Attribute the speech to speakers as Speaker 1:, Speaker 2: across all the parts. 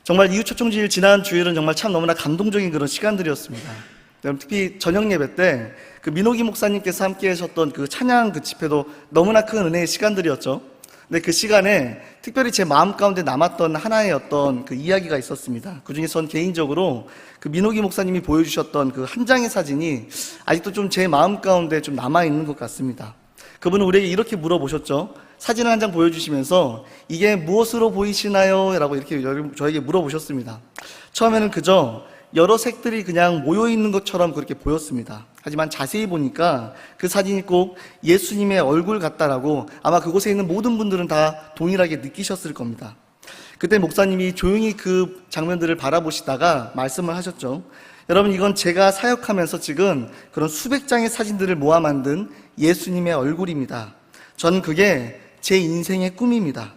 Speaker 1: 정말 이웃초청주일 지난 주일은 정말 참 너무나 감동적인 그런 시간들이었습니다. 특히 저녁 예배 때 그 민호기 목사님께서 함께 하셨던 그 찬양 그 집회도 너무나 큰 은혜의 시간들이었죠. 근데 그 시간에 특별히 제 마음 가운데 남았던 하나의 어떤 그 이야기가 있었습니다. 그 중에 전 개인적으로 그 민호기 목사님이 보여주셨던 그 한 장의 사진이 아직도 좀 제 마음 가운데 좀 남아있는 것 같습니다. 그분은 우리에게 이렇게 물어보셨죠. 사진을 한 장 보여주시면서 이게 무엇으로 보이시나요? 라고 이렇게 저에게 물어보셨습니다. 처음에는 그저 여러 색들이 그냥 모여있는 것처럼 그렇게 보였습니다. 하지만 자세히 보니까 그 사진이 꼭 예수님의 얼굴 같다라고 아마 그곳에 있는 모든 분들은 다 동일하게 느끼셨을 겁니다. 그때 목사님이 조용히 그 장면들을 바라보시다가 말씀을 하셨죠. 여러분, 이건 제가 사역하면서 찍은 그런 수백 장의 사진들을 모아 만든 예수님의 얼굴입니다. 전 그게 제 인생의 꿈입니다.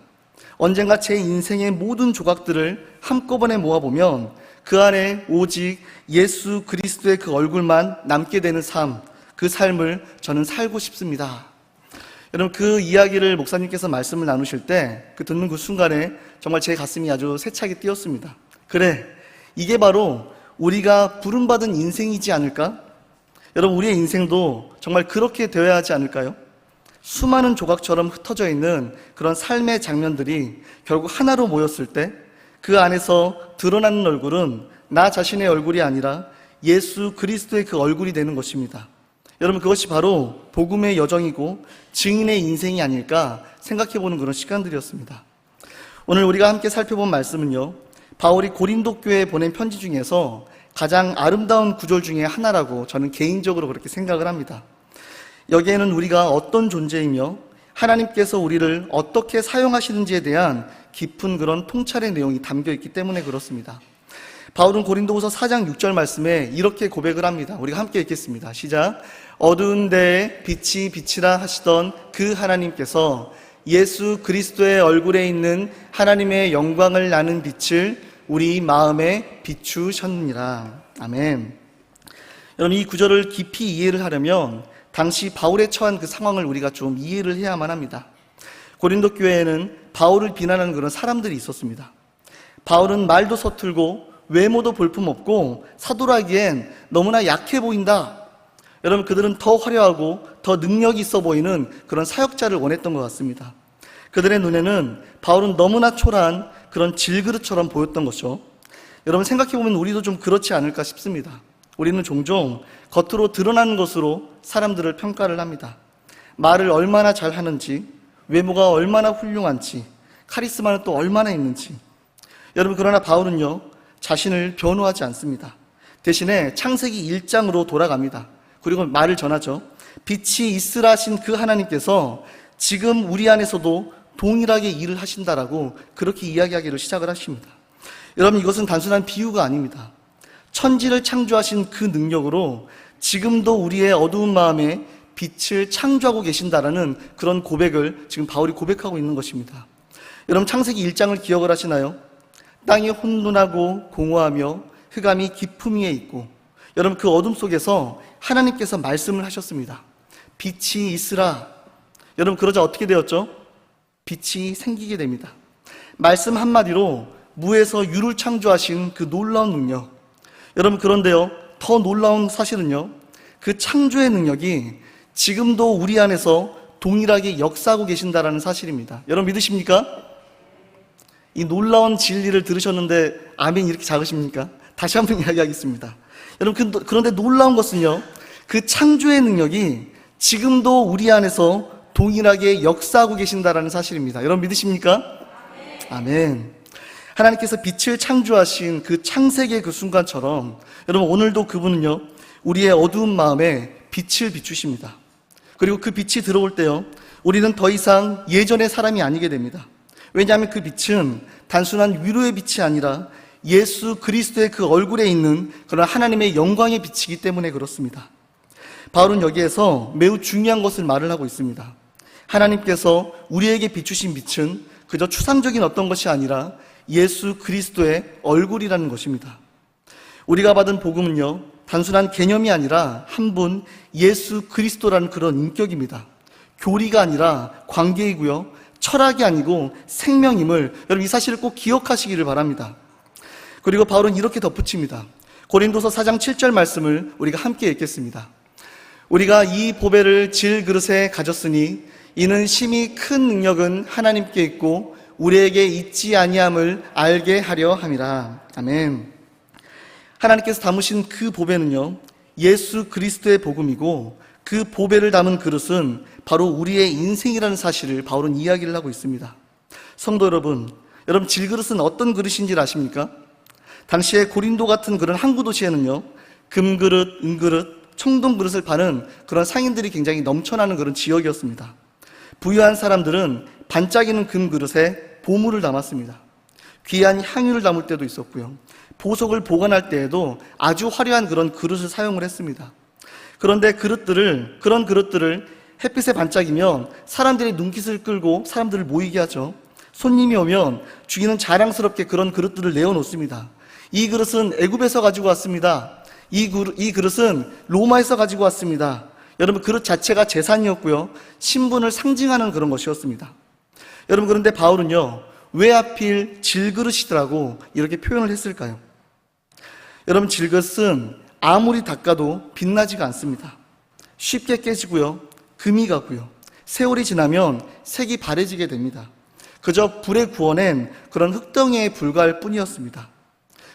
Speaker 1: 언젠가 제 인생의 모든 조각들을 한꺼번에 모아보면 그 안에 오직 예수 그리스도의 그 얼굴만 남게 되는 삶, 그 삶을 저는 살고 싶습니다. 여러분, 그 이야기를 목사님께서 말씀을 나누실 때 그 듣는 그 순간에 정말 제 가슴이 아주 세차게 뛰었습니다. 그래, 이게 바로 우리가 부름받은 인생이지 않을까? 여러분, 우리의 인생도 정말 그렇게 되어야 하지 않을까요? 수많은 조각처럼 흩어져 있는 그런 삶의 장면들이 결국 하나로 모였을 때 그 안에서 드러나는 얼굴은 나 자신의 얼굴이 아니라 예수 그리스도의 그 얼굴이 되는 것입니다. 여러분, 그것이 바로 복음의 여정이고 증인의 인생이 아닐까 생각해보는 그런 시간들이었습니다. 오늘 우리가 함께 살펴본 말씀은요, 바울이 고린도 교회에 보낸 편지 중에서 가장 아름다운 구절 중에 하나라고 저는 개인적으로 그렇게 생각을 합니다. 여기에는 우리가 어떤 존재이며 하나님께서 우리를 어떻게 사용하시는지에 대한 깊은 그런 통찰의 내용이 담겨 있기 때문에 그렇습니다. 바울은 고린도후서 4장 6절 말씀에 이렇게 고백을 합니다. 우리가 함께 읽겠습니다. 시작. 어두운 데에 빛이 빛이라 하시던 그 하나님께서 예수 그리스도의 얼굴에 있는 하나님의 영광을 나는 빛을 우리 마음에 비추셨느니라. 아멘. 여러분, 이 구절을 깊이 이해를 하려면 당시 바울에 처한 그 상황을 우리가 좀 이해를 해야만 합니다. 고린도 교회에는 바울을 비난하는 그런 사람들이 있었습니다. 바울은 말도 서툴고 외모도 볼품없고 사도라기엔 너무나 약해 보인다. 여러분, 그들은 더 화려하고 더 능력이 있어 보이는 그런 사역자를 원했던 것 같습니다. 그들의 눈에는 바울은 너무나 초라한 그런 질그릇처럼 보였던 것이죠. 여러분, 생각해보면 우리도 좀 그렇지 않을까 싶습니다. 우리는 종종 겉으로 드러나는 것으로 사람들을 평가를 합니다. 말을 얼마나 잘하는지, 외모가 얼마나 훌륭한지, 카리스마는 또 얼마나 있는지. 여러분, 그러나 바울은요, 자신을 변호하지 않습니다. 대신에 창세기 1장으로 돌아갑니다. 그리고 말을 전하죠. 빛이 있으라 하신 그 하나님께서 지금 우리 안에서도 동일하게 일을 하신다라고 그렇게 이야기하기를 시작을 하십니다. 여러분, 이것은 단순한 비유가 아닙니다. 천지를 창조하신 그 능력으로 지금도 우리의 어두운 마음에 빛을 창조하고 계신다라는 그런 고백을 지금 바울이 고백하고 있는 것입니다. 여러분, 창세기 1장을 기억을 하시나요? 땅이 혼돈하고 공허하며 흑암이 깊음 위에 있고, 여러분, 그 어둠 속에서 하나님께서 말씀을 하셨습니다. 빛이 있으라. 여러분, 그러자 어떻게 되었죠? 빛이 생기게 됩니다. 말씀 한마디로 무에서 유를 창조하신 그 놀라운 능력. 여러분, 그런데요, 더 놀라운 사실은요, 그 창조의 능력이 지금도 우리 안에서 동일하게 역사하고 계신다라는 사실입니다. 여러분, 믿으십니까? 이 놀라운 진리를 들으셨는데 아멘 이렇게 작으십니까? 다시 한번 이야기하겠습니다. 여러분, 그런데 놀라운 것은요, 그 창조의 능력이 지금도 우리 안에서 동일하게 역사하고 계신다라는 사실입니다. 여러분, 믿으십니까? 아멘. 하나님께서 빛을 창조하신 그 창세기의 그 순간처럼 여러분, 오늘도 그분은요, 우리의 어두운 마음에 빛을 비추십니다. 그리고 그 빛이 들어올 때요, 우리는 더 이상 예전의 사람이 아니게 됩니다. 왜냐하면 그 빛은 단순한 위로의 빛이 아니라 예수 그리스도의 그 얼굴에 있는 그런 하나님의 영광의 빛이기 때문에 그렇습니다. 바울은 여기에서 매우 중요한 것을 말을 하고 있습니다. 하나님께서 우리에게 비추신 빛은 그저 추상적인 어떤 것이 아니라 예수 그리스도의 얼굴이라는 것입니다. 우리가 받은 복음은요, 단순한 개념이 아니라 한 분 예수 그리스도라는 그런 인격입니다. 교리가 아니라 관계이고요, 철학이 아니고 생명임을 여러분, 이 사실을 꼭 기억하시기를 바랍니다. 그리고 바울은 이렇게 덧붙입니다. 고린도서 4장 7절 말씀을 우리가 함께 읽겠습니다. 우리가 이 보배를 질 그릇에 가졌으니 이는 심히 큰 능력은 하나님께 있고 우리에게 있지 아니함을 알게 하려 함이라. 아멘. 하나님께서 담으신 그 보배는요, 예수 그리스도의 복음이고 그 보배를 담은 그릇은 바로 우리의 인생이라는 사실을 바울은 이야기를 하고 있습니다. 성도 여러분, 질그릇은 어떤 그릇인지 아십니까? 당시에 고린도 같은 그런 항구 도시에는요, 금그릇, 은그릇, 청동그릇을 파는 그런 상인들이 굉장히 넘쳐나는 그런 지역이었습니다. 부유한 사람들은 반짝이는 금그릇에 보물을 담았습니다. 귀한 향유를 담을 때도 있었고요, 보석을 보관할 때에도 아주 화려한 그런 그릇을 사용을 했습니다. 그런데 그런 그릇들을 햇빛에 반짝이면 사람들이 눈깃을 끌고 사람들을 모이게 하죠. 손님이 오면 주인은 자랑스럽게 그런 그릇들을 내어놓습니다. 이 그릇은 애굽에서 가지고 왔습니다. 이 그릇은 로마에서 가지고 왔습니다. 여러분, 그릇 자체가 재산이었고요, 신분을 상징하는 그런 것이었습니다. 여러분, 그런데 바울은요, 왜 하필 질그릇이더라고 이렇게 표현을 했을까요? 여러분, 질그릇은 아무리 닦아도 빛나지가 않습니다. 쉽게 깨지고요, 금이 가고요, 세월이 지나면 색이 바래지게 됩니다. 그저 불에 구워낸 그런 흙덩이에 불과할 뿐이었습니다.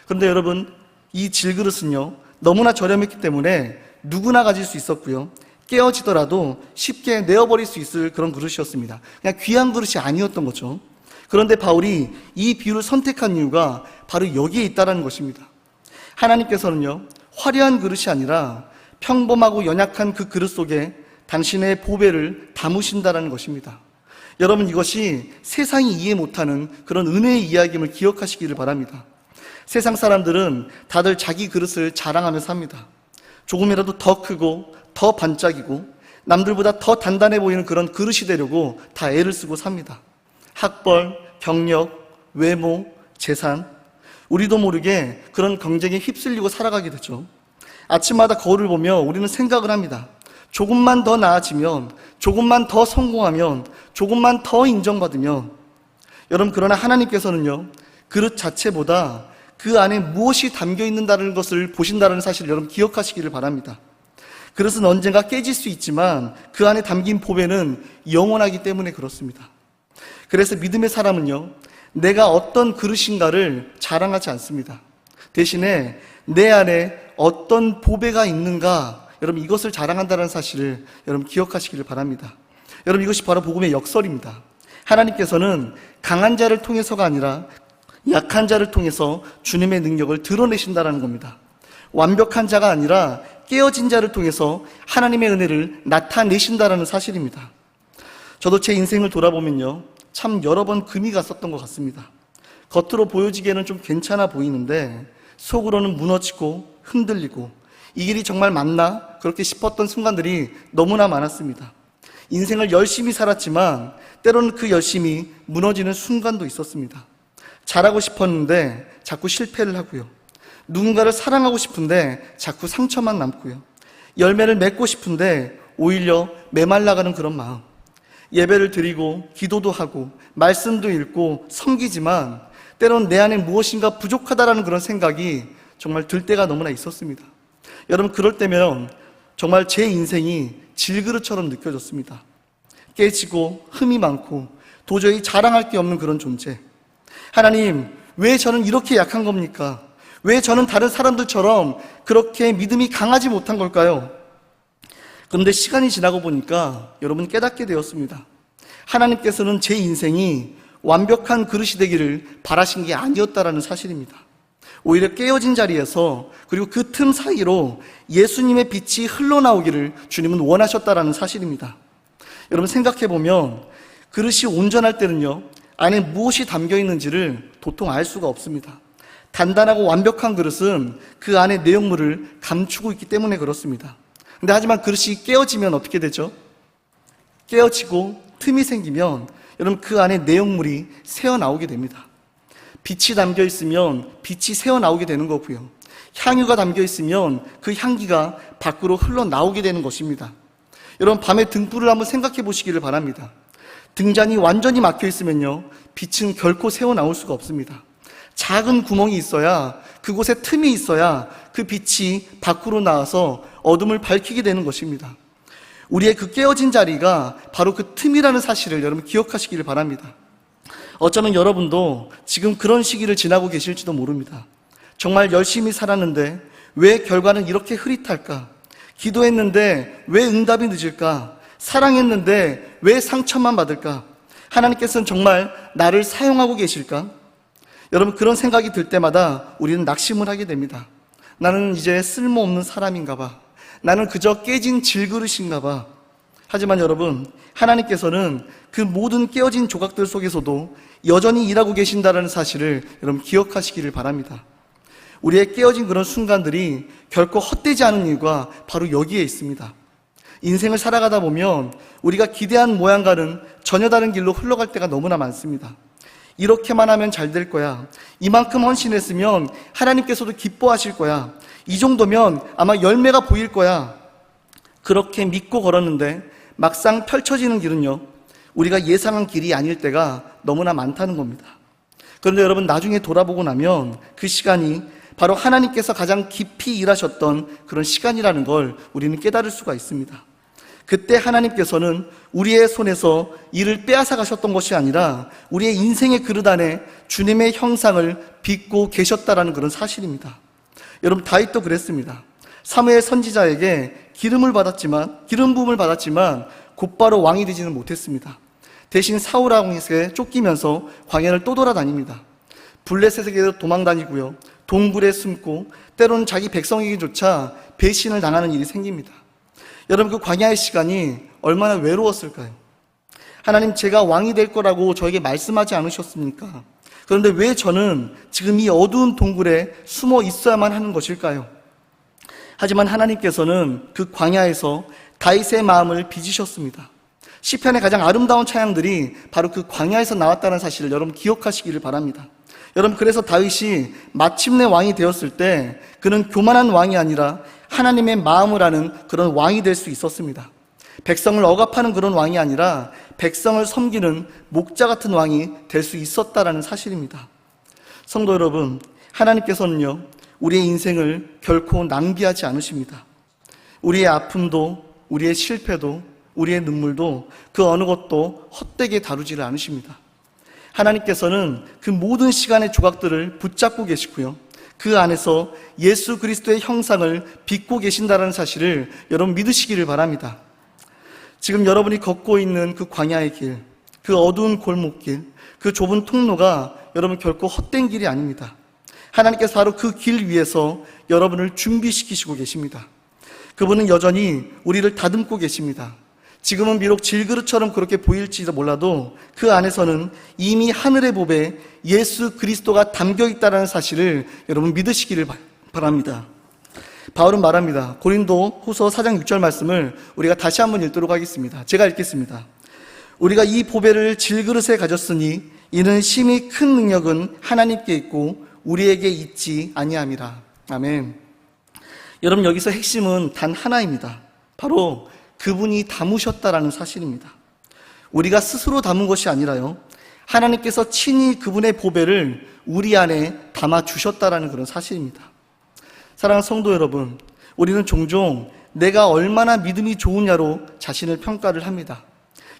Speaker 1: 그런데 여러분, 이 질그릇은요, 너무나 저렴했기 때문에 누구나 가질 수 있었고요, 깨어지더라도 쉽게 내어버릴 수 있을 그런 그릇이었습니다. 그냥 귀한 그릇이 아니었던 거죠. 그런데 바울이 이 비유를 선택한 이유가 바로 여기에 있다는 것입니다. 하나님께서는요, 화려한 그릇이 아니라 평범하고 연약한 그 그릇 속에 당신의 보배를 담으신다는 것입니다. 여러분, 이것이 세상이 이해 못하는 그런 은혜의 이야기임을 기억하시기를 바랍니다. 세상 사람들은 다들 자기 그릇을 자랑하며 삽니다. 조금이라도 더 크고 더 반짝이고 남들보다 더 단단해 보이는 그런 그릇이 되려고 다 애를 쓰고 삽니다. 학벌, 경력, 외모, 재산, 우리도 모르게 그런 경쟁에 휩쓸리고 살아가게 되죠. 아침마다 거울을 보며 우리는 생각을 합니다. 조금만 더 나아지면, 조금만 더 성공하면, 조금만 더 인정받으면. 여러분, 그러나 하나님께서는요, 그릇 자체보다 그 안에 무엇이 담겨 있는다는 것을 보신다는 사실을 여러분 기억하시기를 바랍니다. 그릇은 언젠가 깨질 수 있지만 그 안에 담긴 보배는 영원하기 때문에 그렇습니다. 그래서 믿음의 사람은요, 내가 어떤 그릇인가를 자랑하지 않습니다. 대신에 내 안에 어떤 보배가 있는가, 여러분 이것을 자랑한다는 사실을 여러분 기억하시기를 바랍니다. 여러분, 이것이 바로 복음의 역설입니다. 하나님께서는 강한 자를 통해서가 아니라 약한 자를 통해서 주님의 능력을 드러내신다는 겁니다. 완벽한 자가 아니라 깨어진 자를 통해서 하나님의 은혜를 나타내신다는 사실입니다. 저도 제 인생을 돌아보면요, 참 여러 번 금이 갔었던 것 같습니다. 겉으로 보여지기에는 좀 괜찮아 보이는데 속으로는 무너지고 흔들리고 이 길이 정말 맞나? 그렇게 싶었던 순간들이 너무나 많았습니다. 인생을 열심히 살았지만 때로는 그 열심이 무너지는 순간도 있었습니다. 잘하고 싶었는데 자꾸 실패를 하고요, 누군가를 사랑하고 싶은데 자꾸 상처만 남고요, 열매를 맺고 싶은데 오히려 메말라가는 그런 마음. 예배를 드리고 기도도 하고 말씀도 읽고 섬기지만 때로는 내 안에 무엇인가 부족하다라는 그런 생각이 정말 들 때가 너무나 있었습니다. 여러분, 그럴 때면 정말 제 인생이 질그릇처럼 느껴졌습니다. 깨지고 흠이 많고 도저히 자랑할 게 없는 그런 존재. 하나님, 왜 저는 이렇게 약한 겁니까? 왜 저는 다른 사람들처럼 그렇게 믿음이 강하지 못한 걸까요? 그런데 시간이 지나고 보니까 여러분 깨닫게 되었습니다. 하나님께서는 제 인생이 완벽한 그릇이 되기를 바라신 게 아니었다라는 사실입니다. 오히려 깨어진 자리에서, 그리고 그 틈 사이로 예수님의 빛이 흘러나오기를 주님은 원하셨다라는 사실입니다. 여러분, 생각해보면 그릇이 온전할 때는요, 안에 무엇이 담겨 있는지를 도통 알 수가 없습니다. 단단하고 완벽한 그릇은 그 안에 내용물을 감추고 있기 때문에 그렇습니다. 근데 하지만 그릇이 깨어지면 어떻게 되죠? 깨어지고 틈이 생기면 여러분 그 안에 내용물이 새어나오게 됩니다. 빛이 담겨 있으면 빛이 새어나오게 되는 거고요, 향유가 담겨 있으면 그 향기가 밖으로 흘러나오게 되는 것입니다. 여러분, 밤에 등불을 한번 생각해 보시기를 바랍니다. 등잔이 완전히 막혀 있으면요, 빛은 결코 새어나올 수가 없습니다. 작은 구멍이 있어야, 그곳에 틈이 있어야 그 빛이 밖으로 나와서 어둠을 밝히게 되는 것입니다. 우리의 그 깨어진 자리가 바로 그 틈이라는 사실을 여러분 기억하시기를 바랍니다. 어쩌면 여러분도 지금 그런 시기를 지나고 계실지도 모릅니다. 정말 열심히 살았는데 왜 결과는 이렇게 흐릿할까? 기도했는데 왜 응답이 늦을까? 사랑했는데 왜 상처만 받을까? 하나님께서는 정말 나를 사용하고 계실까? 여러분, 그런 생각이 들 때마다 우리는 낙심을 하게 됩니다. 나는 이제 쓸모없는 사람인가 봐. 나는 그저 깨진 질그릇인가 봐. 하지만 여러분, 하나님께서는 그 모든 깨어진 조각들 속에서도 여전히 일하고 계신다는 사실을 여러분 기억하시기를 바랍니다. 우리의 깨어진 그런 순간들이 결코 헛되지 않은 이유가 바로 여기에 있습니다. 인생을 살아가다 보면 우리가 기대한 모양과는 전혀 다른 길로 흘러갈 때가 너무나 많습니다. 이렇게만 하면 잘 될 거야. 이만큼 헌신했으면 하나님께서도 기뻐하실 거야. 이 정도면 아마 열매가 보일 거야. 그렇게 믿고 걸었는데 막상 펼쳐지는 길은요, 우리가 예상한 길이 아닐 때가 너무나 많다는 겁니다. 그런데 여러분, 나중에 돌아보고 나면 그 시간이 바로 하나님께서 가장 깊이 일하셨던 그런 시간이라는 걸 우리는 깨달을 수가 있습니다. 그때 하나님께서는 우리의 손에서 이를 빼앗아 가셨던 것이 아니라 우리의 인생의 그릇 안에 주님의 형상을 빚고 계셨다라는 그런 사실입니다. 여러분, 다윗도 그랬습니다. 사무엘 선지자에게 기름 부음을 받았지만 곧바로 왕이 되지는 못했습니다. 대신 사울 왕에게 쫓기면서 광야를 또 돌아다닙니다. 블레셋에게도 도망다니고요, 동굴에 숨고 때로는 자기 백성에게조차 배신을 당하는 일이 생깁니다. 여러분, 그 광야의 시간이 얼마나 외로웠을까요? 하나님, 제가 왕이 될 거라고 저에게 말씀하지 않으셨습니까? 그런데 왜 저는 지금 이 어두운 동굴에 숨어 있어야만 하는 것일까요? 하지만 하나님께서는 그 광야에서 다윗의 마음을 빚으셨습니다. 시편의 가장 아름다운 찬양들이 바로 그 광야에서 나왔다는 사실을 여러분 기억하시기를 바랍니다. 여러분, 그래서 다윗이 마침내 왕이 되었을 때 그는 교만한 왕이 아니라 하나님의 마음을 아는 그런 왕이 될 수 있었습니다. 백성을 억압하는 그런 왕이 아니라 백성을 섬기는 목자 같은 왕이 될 수 있었다라는 사실입니다. 성도 여러분, 하나님께서는요, 우리의 인생을 결코 낭비하지 않으십니다. 우리의 아픔도, 우리의 실패도, 우리의 눈물도 그 어느 것도 헛되게 다루지를 않으십니다. 하나님께서는 그 모든 시간의 조각들을 붙잡고 계시고요, 그 안에서 예수 그리스도의 형상을 빚고 계신다는 사실을 여러분 믿으시기를 바랍니다. 지금 여러분이 걷고 있는 그 광야의 길, 그 어두운 골목길, 그 좁은 통로가 여러분 결코 헛된 길이 아닙니다. 하나님께서 바로 그 길 위에서 여러분을 준비시키시고 계십니다. 그분은 여전히 우리를 다듬고 계십니다. 지금은 비록 질그릇처럼 그렇게 보일지도 몰라도 그 안에서는 이미 하늘의 법에 예수 그리스도가 담겨 있다는 사실을 여러분 믿으시기를 바랍니다. 바울은 말합니다. 고린도 후서 4장 6절 말씀을 우리가 다시 한번 읽도록 하겠습니다. 제가 읽겠습니다. 우리가 이 보배를 질그릇에 가졌으니 이는 심히 큰 능력은 하나님께 있고 우리에게 있지 아니함이라. 아멘. 여러분, 여기서 핵심은 단 하나입니다. 바로 그분이 담으셨다라는 사실입니다. 우리가 스스로 담은 것이 아니라요, 하나님께서 친히 그분의 보배를 우리 안에 담아 주셨다라는 그런 사실입니다. 사랑하는 성도 여러분, 우리는 종종 내가 얼마나 믿음이 좋으냐로 자신을 평가를 합니다.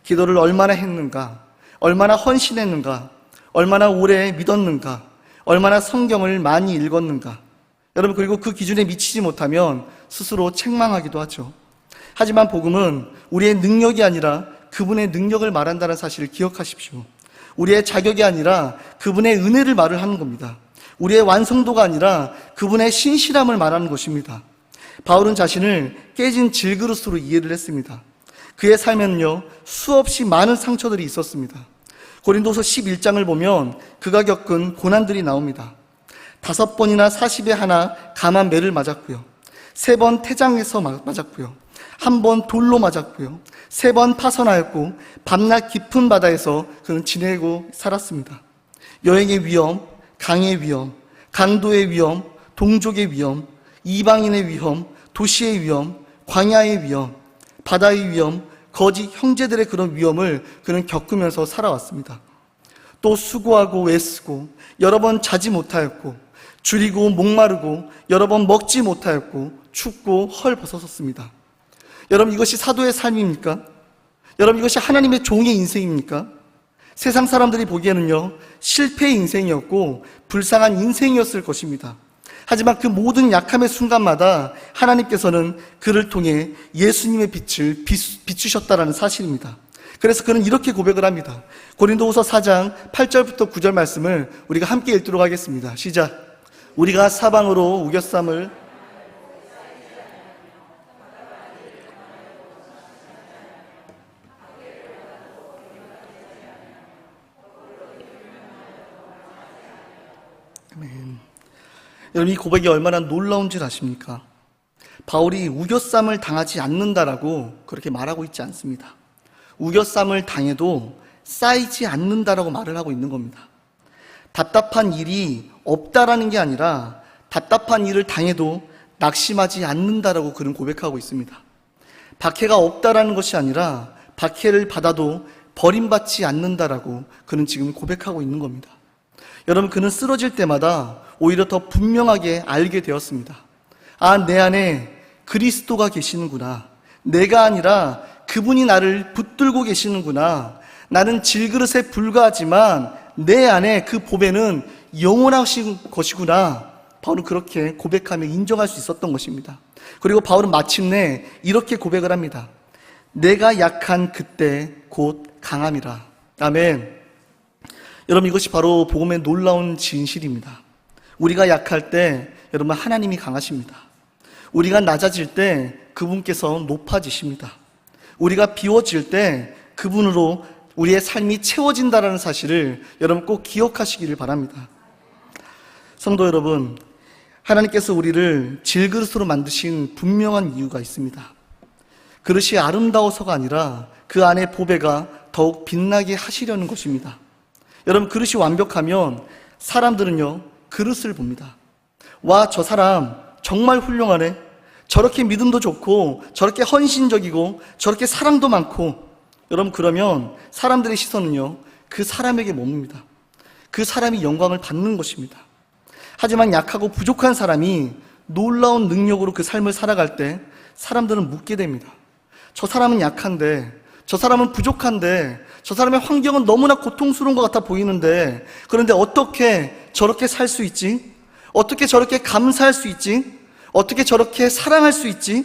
Speaker 1: 기도를 얼마나 했는가, 얼마나 헌신했는가, 얼마나 오래 믿었는가, 얼마나 성경을 많이 읽었는가. 여러분, 그리고 그 기준에 미치지 못하면 스스로 책망하기도 하죠. 하지만 복음은 우리의 능력이 아니라 그분의 능력을 말한다는 사실을 기억하십시오. 우리의 자격이 아니라 그분의 은혜를 말을 하는 겁니다. 우리의 완성도가 아니라 그분의 신실함을 말하는 것입니다. 바울은 자신을 깨진 질그릇으로 이해를 했습니다. 그의 삶에는요, 수없이 많은 상처들이 있었습니다. 고린도서 11장을 보면 그가 겪은 고난들이 나옵니다. 5번이나 40에 하나 감한 매를 맞았고요, 3번 태장에서 맞았고요, 1번 돌로 맞았고요, 3번 파선하였고 밤낮 깊은 바다에서 그는 지내고 살았습니다. 여행의 위험, 강의 위험, 강도의 위험, 동족의 위험, 이방인의 위험, 도시의 위험, 광야의 위험, 바다의 위험, 거짓 형제들의 그런 위험을 그는 겪으면서 살아왔습니다. 또 수고하고 애쓰고 여러 번 자지 못하였고 줄이고 목마르고 여러 번 먹지 못하였고 춥고 헐벗었습니다. 여러분, 이것이 사도의 삶입니까? 여러분, 이것이 하나님의 종의 인생입니까? 세상 사람들이 보기에는요, 실패의 인생이었고 불쌍한 인생이었을 것입니다. 하지만 그 모든 약함의 순간마다 하나님께서는 그를 통해 예수님의 빛을 비추셨다라는 사실입니다. 그래서 그는 이렇게 고백을 합니다. 고린도후서 4장 8절부터 9절 말씀을 우리가 함께 읽도록 하겠습니다. 시작. 우리가 사방으로 우겨쌈을 아멘. 여러분, 이 고백이 얼마나 놀라운 줄 아십니까? 바울이 우겨쌈을 당하지 않는다라고 그렇게 말하고 있지 않습니다. 우겨쌈을 당해도 쌓이지 않는다라고 말을 하고 있는 겁니다. 답답한 일이 없다라는 게 아니라 답답한 일을 당해도 낙심하지 않는다라고 그는 고백하고 있습니다. 박해가 없다라는 것이 아니라 박해를 받아도 버림받지 않는다라고 그는 지금 고백하고 있는 겁니다. 여러분, 그는 쓰러질 때마다 오히려 더 분명하게 알게 되었습니다. 아, 내 안에 그리스도가 계시는구나. 내가 아니라 그분이 나를 붙들고 계시는구나. 나는 질그릇에 불과하지만 내 안에 그 보배는 영원하신 것이구나. 바울은 그렇게 고백하며 인정할 수 있었던 것입니다. 그리고 바울은 마침내 이렇게 고백을 합니다. 내가 약한 그때 곧 강함이라. 아멘. 여러분, 이것이 바로 복음의 놀라운 진실입니다. 우리가 약할 때 여러분, 하나님이 강하십니다. 우리가 낮아질 때 그분께서 높아지십니다. 우리가 비워질 때 그분으로 우리의 삶이 채워진다는 사실을 여러분 꼭 기억하시기를 바랍니다. 성도 여러분, 하나님께서 우리를 질그릇으로 만드신 분명한 이유가 있습니다. 그릇이 아름다워서가 아니라 그 안에 보배가 더욱 빛나게 하시려는 것입니다. 여러분, 그릇이 완벽하면 사람들은요, 그릇을 봅니다. 와, 저 사람 정말 훌륭하네. 저렇게 믿음도 좋고 저렇게 헌신적이고 저렇게 사랑도 많고. 여러분, 그러면 사람들의 시선은요, 그 사람에게 머뭅니다. 그 사람이 영광을 받는 것입니다. 하지만 약하고 부족한 사람이 놀라운 능력으로 그 삶을 살아갈 때 사람들은 묻게 됩니다. 저 사람은 약한데, 저 사람은 부족한데, 저 사람의 환경은 너무나 고통스러운 것 같아 보이는데, 그런데 어떻게 저렇게 살 수 있지? 어떻게 저렇게 감사할 수 있지? 어떻게 저렇게 사랑할 수 있지?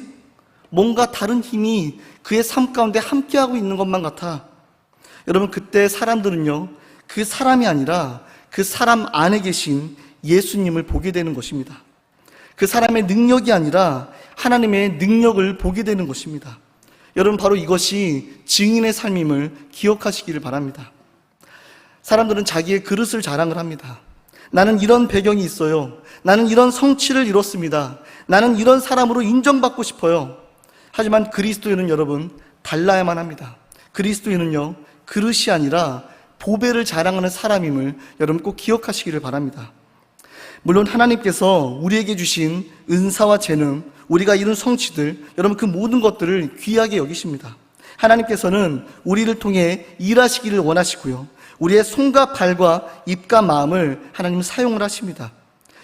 Speaker 1: 뭔가 다른 힘이 그의 삶 가운데 함께하고 있는 것만 같아. 여러분, 그때 사람들은요, 그 사람이 아니라 그 사람 안에 계신 예수님을 보게 되는 것입니다. 그 사람의 능력이 아니라 하나님의 능력을 보게 되는 것입니다. 여러분, 바로 이것이 증인의 삶임을 기억하시기를 바랍니다. 사람들은 자기의 그릇을 자랑을 합니다. 나는 이런 배경이 있어요. 나는 이런 성취를 이뤘습니다. 나는 이런 사람으로 인정받고 싶어요. 하지만 그리스도인은 여러분 달라야만 합니다. 그리스도인은요, 그릇이 아니라 보배를 자랑하는 사람임을 여러분 꼭 기억하시기를 바랍니다. 물론 하나님께서 우리에게 주신 은사와 재능, 우리가 이룬 성취들, 여러분 그 모든 것들을 귀하게 여기십니다. 하나님께서는 우리를 통해 일하시기를 원하시고요, 우리의 손과 발과 입과 마음을 하나님은 사용을 하십니다.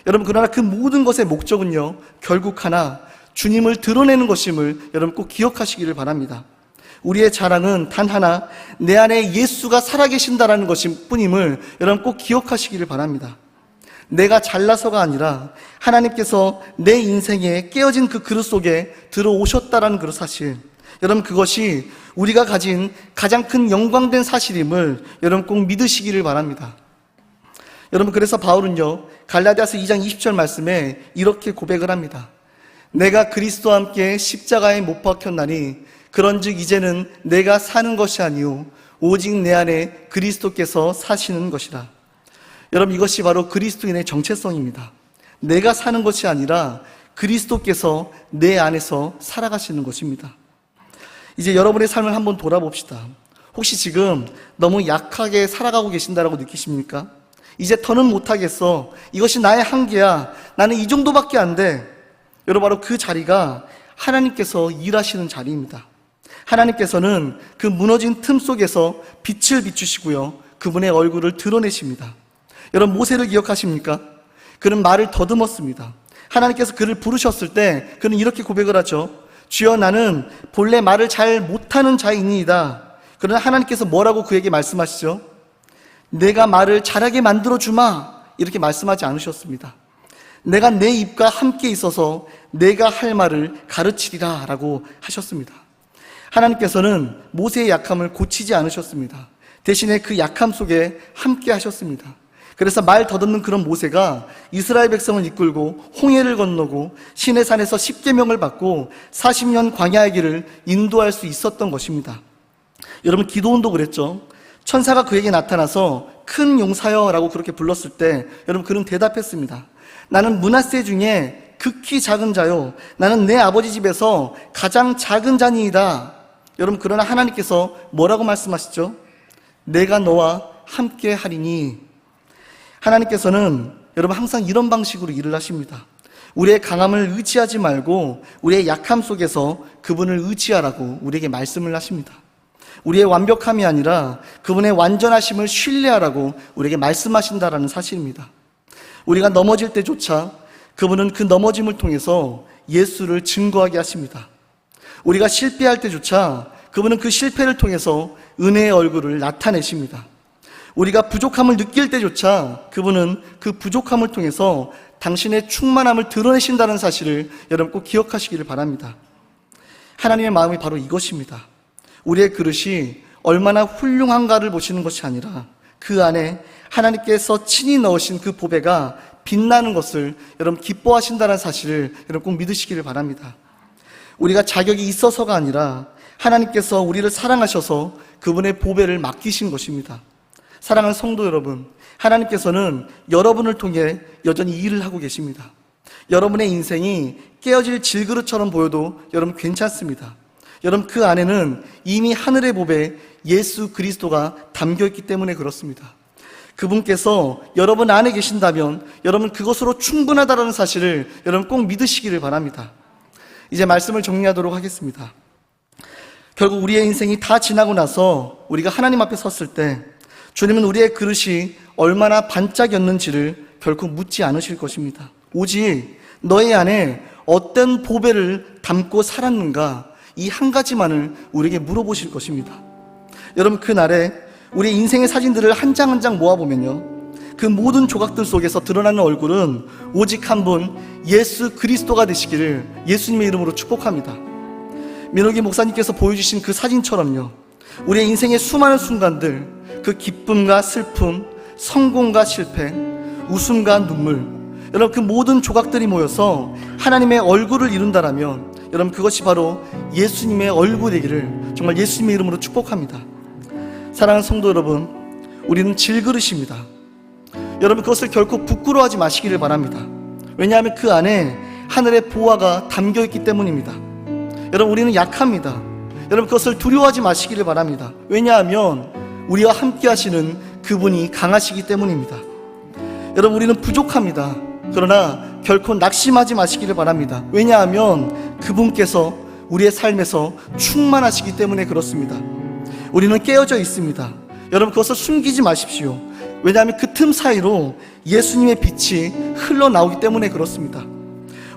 Speaker 1: 여러분, 그러나 그 모든 것의 목적은요, 결국 하나, 주님을 드러내는 것임을 여러분 꼭 기억하시기를 바랍니다. 우리의 자랑은 단 하나, 내 안에 예수가 살아계신다라는 것일 뿐임을 여러분 꼭 기억하시기를 바랍니다. 내가 잘나서가 아니라 하나님께서 내 인생에 깨어진 그 그릇 속에 들어오셨다라는 그 사실, 여러분 그것이 우리가 가진 가장 큰 영광된 사실임을 여러분 꼭 믿으시기를 바랍니다. 여러분, 그래서 바울은요, 갈라디아서 2장 20절 말씀에 이렇게 고백을 합니다. 내가 그리스도와 함께 십자가에 못 박혔나니 그런즉 이제는 내가 사는 것이 아니요 오직 내 안에 그리스도께서 사시는 것이라. 여러분, 이것이 바로 그리스도인의 정체성입니다. 내가 사는 것이 아니라 그리스도께서 내 안에서 살아가시는 것입니다. 이제 여러분의 삶을 한번 돌아봅시다. 혹시 지금 너무 약하게 살아가고 계신다라고 느끼십니까? 이제 더는 못하겠어. 이것이 나의 한계야. 나는 이 정도밖에 안 돼. 여러분, 바로 그 자리가 하나님께서 일하시는 자리입니다. 하나님께서는 그 무너진 틈 속에서 빛을 비추시고요, 그분의 얼굴을 드러내십니다. 여러분, 모세를 기억하십니까? 그는 말을 더듬었습니다. 하나님께서 그를 부르셨을 때 그는 이렇게 고백을 하죠. 주여, 나는 본래 말을 잘 못하는 자이니이다. 그러나 하나님께서 뭐라고 그에게 말씀하시죠? 내가 말을 잘하게 만들어주마, 이렇게 말씀하지 않으셨습니다. 내가 내 입과 함께 있어서 내가 할 말을 가르치리라 라고 하셨습니다. 하나님께서는 모세의 약함을 고치지 않으셨습니다. 대신에 그 약함 속에 함께 하셨습니다. 그래서 말 더듬는 그런 모세가 이스라엘 백성을 이끌고 홍해를 건너고 시내산에서 십계명을 받고 40년 광야의 길을 인도할 수 있었던 것입니다. 여러분, 기도원도 그랬죠. 천사가 그에게 나타나서 큰 용사여 라고 그렇게 불렀을 때 여러분, 그는 대답했습니다. 나는 므낫세 중에 극히 작은 자요, 나는 내 아버지 집에서 가장 작은 자니이다. 여러분, 그러나 하나님께서 뭐라고 말씀하시죠? 내가 너와 함께 하리니. 하나님께서는 여러분 항상 이런 방식으로 일을 하십니다. 우리의 강함을 의지하지 말고 우리의 약함 속에서 그분을 의지하라고 우리에게 말씀을 하십니다. 우리의 완벽함이 아니라 그분의 완전하심을 신뢰하라고 우리에게 말씀하신다라는 사실입니다. 우리가 넘어질 때조차 그분은 그 넘어짐을 통해서 예수를 증거하게 하십니다. 우리가 실패할 때조차 그분은 그 실패를 통해서 은혜의 얼굴을 나타내십니다. 우리가 부족함을 느낄 때조차 그분은 그 부족함을 통해서 당신의 충만함을 드러내신다는 사실을 여러분 꼭 기억하시기를 바랍니다. 하나님의 마음이 바로 이것입니다. 우리의 그릇이 얼마나 훌륭한가를 보시는 것이 아니라 그 안에 하나님께서 친히 넣으신 그 보배가 빛나는 것을 여러분 기뻐하신다는 사실을 여러분 꼭 믿으시기를 바랍니다. 우리가 자격이 있어서가 아니라 하나님께서 우리를 사랑하셔서 그분의 보배를 맡기신 것입니다. 사랑하는 성도 여러분, 하나님께서는 여러분을 통해 여전히 일을 하고 계십니다. 여러분의 인생이 깨어질 질그릇처럼 보여도 여러분 괜찮습니다. 여러분, 그 안에는 이미 하늘의 보배 예수 그리스도가 담겨있기 때문에 그렇습니다. 그분께서 여러분 안에 계신다면 여러분 그것으로 충분하다는 사실을 여러분 꼭 믿으시기를 바랍니다. 이제 말씀을 정리하도록 하겠습니다. 결국 우리의 인생이 다 지나고 나서 우리가 하나님 앞에 섰을 때 주님은 우리의 그릇이 얼마나 반짝였는지를 결코 묻지 않으실 것입니다. 오직 너의 안에 어떤 보배를 담고 살았는가, 이 한 가지만을 우리에게 물어보실 것입니다. 여러분, 그날에 우리 인생의 사진들을 한 장 한 장 모아보면요, 그 모든 조각들 속에서 드러나는 얼굴은 오직 한 분 예수 그리스도가 되시기를 예수님의 이름으로 축복합니다. 민호기 목사님께서 보여주신 그 사진처럼요, 우리의 인생의 수많은 순간들, 그 기쁨과 슬픔, 성공과 실패, 웃음과 눈물, 여러분 그 모든 조각들이 모여서 하나님의 얼굴을 이룬다라면 여러분 그것이 바로 예수님의 얼굴이기를 정말 예수님의 이름으로 축복합니다. 사랑하는 성도 여러분, 우리는 질그릇입니다. 여러분 그것을 결코 부끄러워하지 마시기를 바랍니다. 왜냐하면 그 안에 하늘의 보화가 담겨있기 때문입니다. 여러분, 우리는 약합니다. 여러분 그것을 두려워하지 마시기를 바랍니다. 왜냐하면 우리와 함께 하시는 그분이 강하시기 때문입니다. 여러분, 우리는 부족합니다. 그러나 결코 낙심하지 마시기를 바랍니다. 왜냐하면 그분께서 우리의 삶에서 충만하시기 때문에 그렇습니다. 우리는 깨어져 있습니다. 여러분 그것을 숨기지 마십시오. 왜냐하면 그 틈 사이로 예수님의 빛이 흘러나오기 때문에 그렇습니다.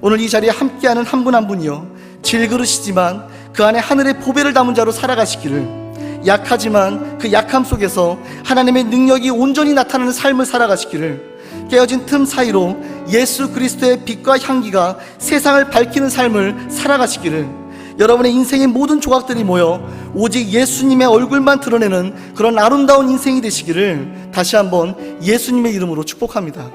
Speaker 1: 오늘 이 자리에 함께하는 한 분 한 분이요, 질그릇이지만 그 안에 하늘의 보배를 담은 자로 살아가시기를, 약하지만 그 약함 속에서 하나님의 능력이 온전히 나타나는 삶을 살아가시기를, 깨어진 틈 사이로 예수 그리스도의 빛과 향기가 세상을 밝히는 삶을 살아가시기를, 여러분의 인생의 모든 조각들이 모여 오직 예수님의 얼굴만 드러내는 그런 아름다운 인생이 되시기를 다시 한번 예수님의 이름으로 축복합니다.